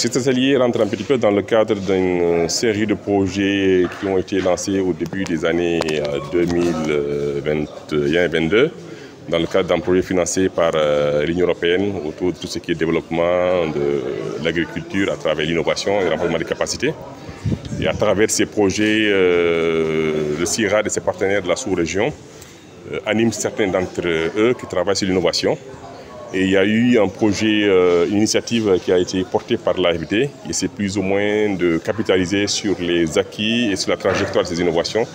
cet atelier rentre un petit peu dans le cadre d'une série de projets qui ont été lancés au début des années 2021-2022, dans le cadre d'un projet financé par l'Union européenne autour de tout ce qui est développement de l'agriculture à travers l'innovation et le renforcement des capacités. Et à travers ces projets, le CIRAD et ses partenaires de la sous-région animent certains d'entre eux qui travaillent sur l'innovation. Et il y a eu un projet, une initiative qui a été portée par l'AFD, et c'est plus ou moins de capitaliser sur les acquis et sur la trajectoire de ces innovations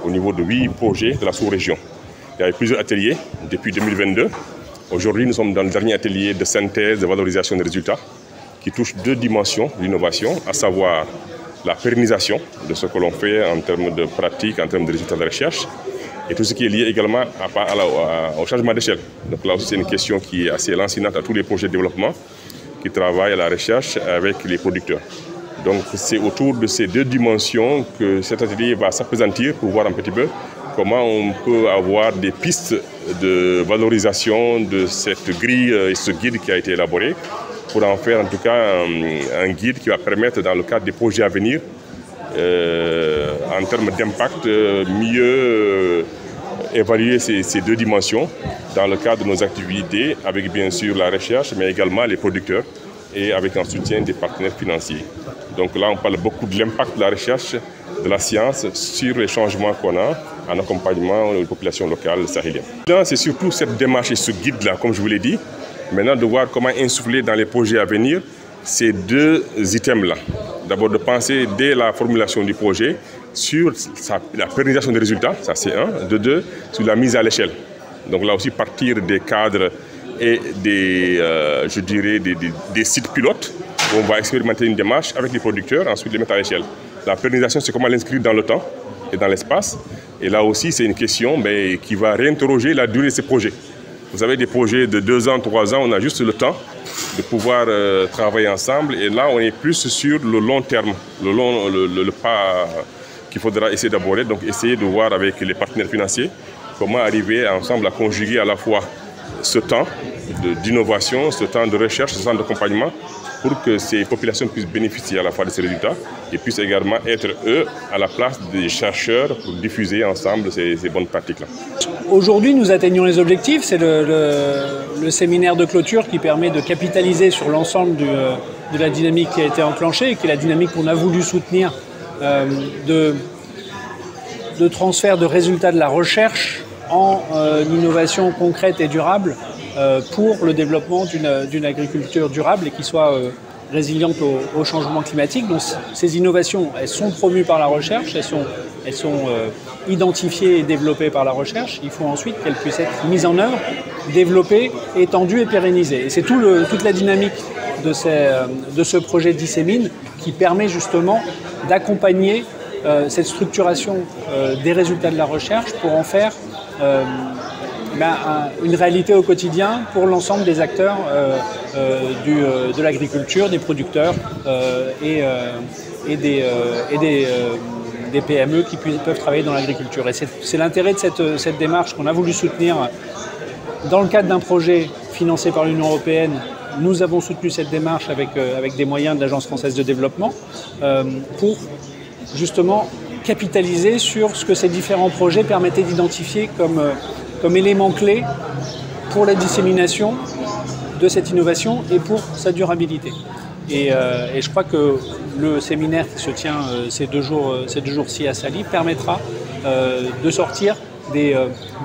au niveau de 8 projets de la sous-région. Il y a eu plusieurs ateliers depuis 2022. Aujourd'hui, nous sommes dans le dernier atelier de synthèse, de valorisation des résultats, qui touche 2 dimensions de l'innovation, à savoir la pérennisation de ce que l'on fait en termes de pratique, en termes de résultats de recherche, et tout ce qui est lié également au changement d'échelle. Donc là aussi, c'est une question qui est assez lancinante à tous les projets de développement qui travaillent à la recherche avec les producteurs. Donc c'est autour de ces 2 dimensions que cet atelier va s'appesantir pour voir un petit peu comment on peut avoir des pistes de valorisation de cette grille et ce guide qui a été élaboré, pour en faire en tout cas un guide qui va permettre, dans le cadre des projets à venir, en termes d'impact, mieux évaluer ces 2 dimensions dans le cadre de nos activités, avec bien sûr la recherche, mais également les producteurs et avec un soutien des partenaires financiers. Donc là, on parle beaucoup de l'impact de la recherche, de la science sur les changements qu'on a en accompagnement des populations locales sahéliennes. C'est surtout cette démarche et ce guide-là, comme je vous l'ai dit, maintenant de voir comment insuffler dans les projets à venir ces 2 items-là. D'abord de penser dès la formulation du projet sur la pérennisation des résultats, ça c'est un. De 2, sur la mise à l'échelle. Donc là aussi partir des cadres et des sites pilotes où on va expérimenter une démarche avec les producteurs, ensuite les mettre à l'échelle. La pérennisation, c'est comment l'inscrire dans le temps et dans l'espace. Et là aussi, c'est une question qui va réinterroger la durée de ces projets. Vous avez des projets de 2 ans, 3 ans, on a juste le temps de pouvoir travailler ensemble. Et là, on est plus sur le long terme, le pas qu'il faudra essayer d'aborder. Donc, essayer de voir avec les partenaires financiers comment arriver ensemble à conjuguer à la fois ce temps d'innovation, ce temps de recherche, ce temps d'accompagnement, pour que ces populations puissent bénéficier à la fois de ces résultats et puissent également être, eux, à la place des chercheurs pour diffuser ensemble ces bonnes pratiques-là. Aujourd'hui, nous atteignons les objectifs. C'est le séminaire de clôture qui permet de capitaliser sur l'ensemble de la dynamique qui a été enclenchée et qui est la dynamique qu'on a voulu soutenir de transfert de résultats de la recherche en innovation concrète et durable pour le développement d'une agriculture durable et qui soit résiliente au changement climatique. Donc ces innovations, elles sont promues par la recherche, elles sont identifiées et développées par la recherche. Il faut ensuite qu'elles puissent être mises en œuvre, développées, étendues et pérennisées. Et c'est toute la dynamique de ce projet Dissémine qui permet justement d'accompagner cette structuration des résultats de la recherche pour en faire une réalité au quotidien pour l'ensemble des acteurs de l'agriculture, des producteurs et des PME qui peuvent travailler dans l'agriculture. Et c'est l'intérêt de cette démarche qu'on a voulu soutenir dans le cadre d'un projet financé par l'Union européenne. Nous avons soutenu cette démarche avec des moyens de l'Agence française de développement pour justement capitaliser sur ce que ces différents projets permettaient d'identifier comme élément clé pour la dissémination de cette innovation et pour sa durabilité. Et je crois que le séminaire qui se tient ces deux jours-ci à Sali permettra de sortir des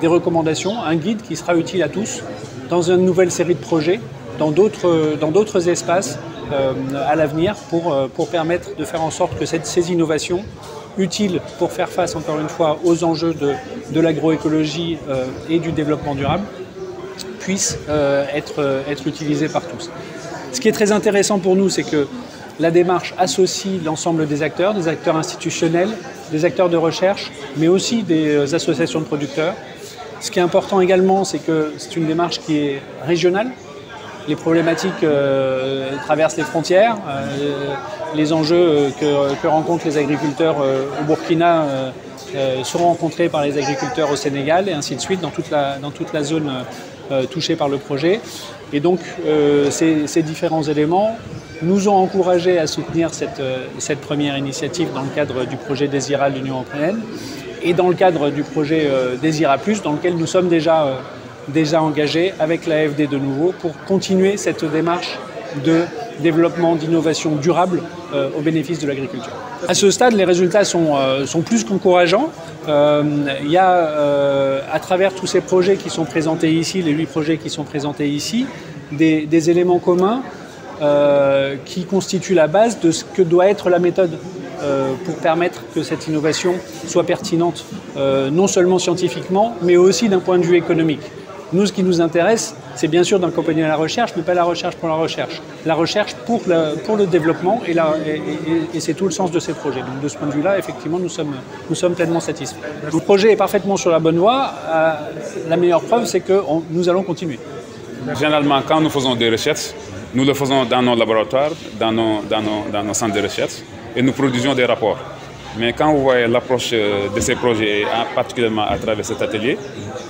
recommandations, un guide qui sera utile à tous dans une nouvelle série de projets, dans d'autres espaces à l'avenir pour permettre de faire en sorte que ces innovations utiles pour faire face encore une fois aux enjeux de l'agroécologie et du développement durable puissent être utilisées par tous. Ce qui est très intéressant pour nous, c'est que la démarche associe l'ensemble des acteurs institutionnels, des acteurs de recherche, mais aussi des associations de producteurs. Ce qui est important également, c'est que c'est une démarche qui est régionale. Les problématiques traversent les frontières. Les enjeux que rencontrent les agriculteurs au Burkina seront rencontrés par les agriculteurs au Sénégal et ainsi de suite dans toute la zone touchée par le projet. Et donc ces différents éléments nous ont encouragés à soutenir cette première initiative dans le cadre du projet Désira de l'Union européenne et dans le cadre du projet Désira Plus, dans lequel nous sommes déjà engagés avec l'AFD de nouveau pour continuer cette démarche de développement, d'innovation durable au bénéfice de l'agriculture. À ce stade, les résultats sont plus qu'encourageants. Il y a, à travers tous ces projets qui sont présentés ici, les 8 projets qui sont présentés ici, des éléments communs qui constituent la base de ce que doit être la méthode pour permettre que cette innovation soit pertinente, non seulement scientifiquement, mais aussi d'un point de vue économique. Nous, ce qui nous intéresse, c'est bien sûr d'accompagner la recherche, mais pas la recherche pour la recherche. La recherche pour le développement, et c'est tout le sens de ces projets. Donc de ce point de vue-là, effectivement, nous sommes pleinement satisfaits. Le projet est parfaitement sur la bonne voie. La meilleure preuve, c'est que nous allons continuer. Généralement, quand nous faisons des recherches, nous le faisons dans nos laboratoires, dans nos centres de recherche, et nous produisons des rapports. Mais quand vous voyez l'approche de ces projets, particulièrement à travers cet atelier,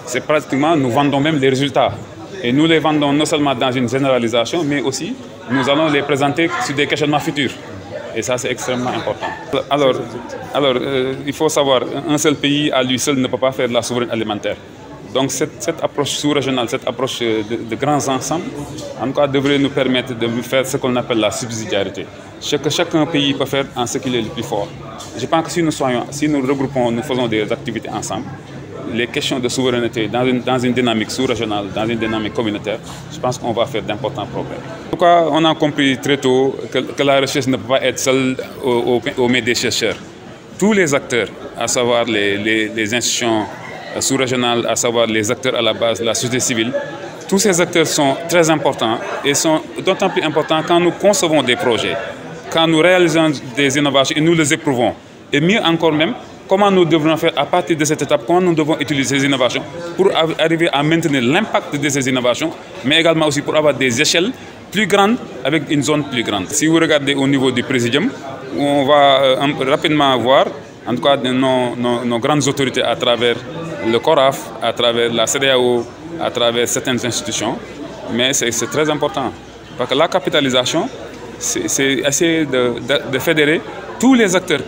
c'est pratiquement, nous vendons même les résultats. Et nous les vendons non seulement dans une généralisation, mais aussi, nous allons les présenter sur des questionnements futurs. Et ça, c'est extrêmement important. Alors il faut savoir, un seul pays à lui seul ne peut pas faire de la souveraineté alimentaire. Donc cette approche sous-régionale, cette approche de grands ensembles, en tout cas, devrait nous permettre de faire ce qu'on appelle la subsidiarité. Chacun pays peut faire en ce qu'il est le plus fort. Je pense que si nous regroupons, nous faisons des activités ensemble, les questions de souveraineté dans une dynamique sous-régionale, dans une dynamique communautaire, je pense qu'on va faire d'importants progrès. En tout cas, on a compris très tôt que la recherche ne peut pas être seule aux mains des chercheurs. Tous les acteurs, à savoir les institutions sous-régionales, à savoir les acteurs à la base, la société civile, tous ces acteurs sont très importants et sont d'autant plus importants quand nous concevons des projets, quand nous réalisons des innovations et nous les éprouvons. Et mieux encore même, comment nous devrons faire à partir de cette étape, comment nous devons utiliser ces innovations pour arriver à maintenir l'impact de ces innovations, mais également aussi pour avoir des échelles plus grandes avec une zone plus grande. Si vous regardez au niveau du Présidium, on va rapidement voir, en tout cas nos grandes autorités à travers le CORAF, à travers la CEDEAO, à travers certaines institutions, mais c'est très important. Parce que la capitalisation, c'est essayer de fédérer tous les acteurs,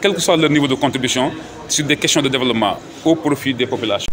quel que soit leur niveau de contribution, sur des questions de développement au profit des populations.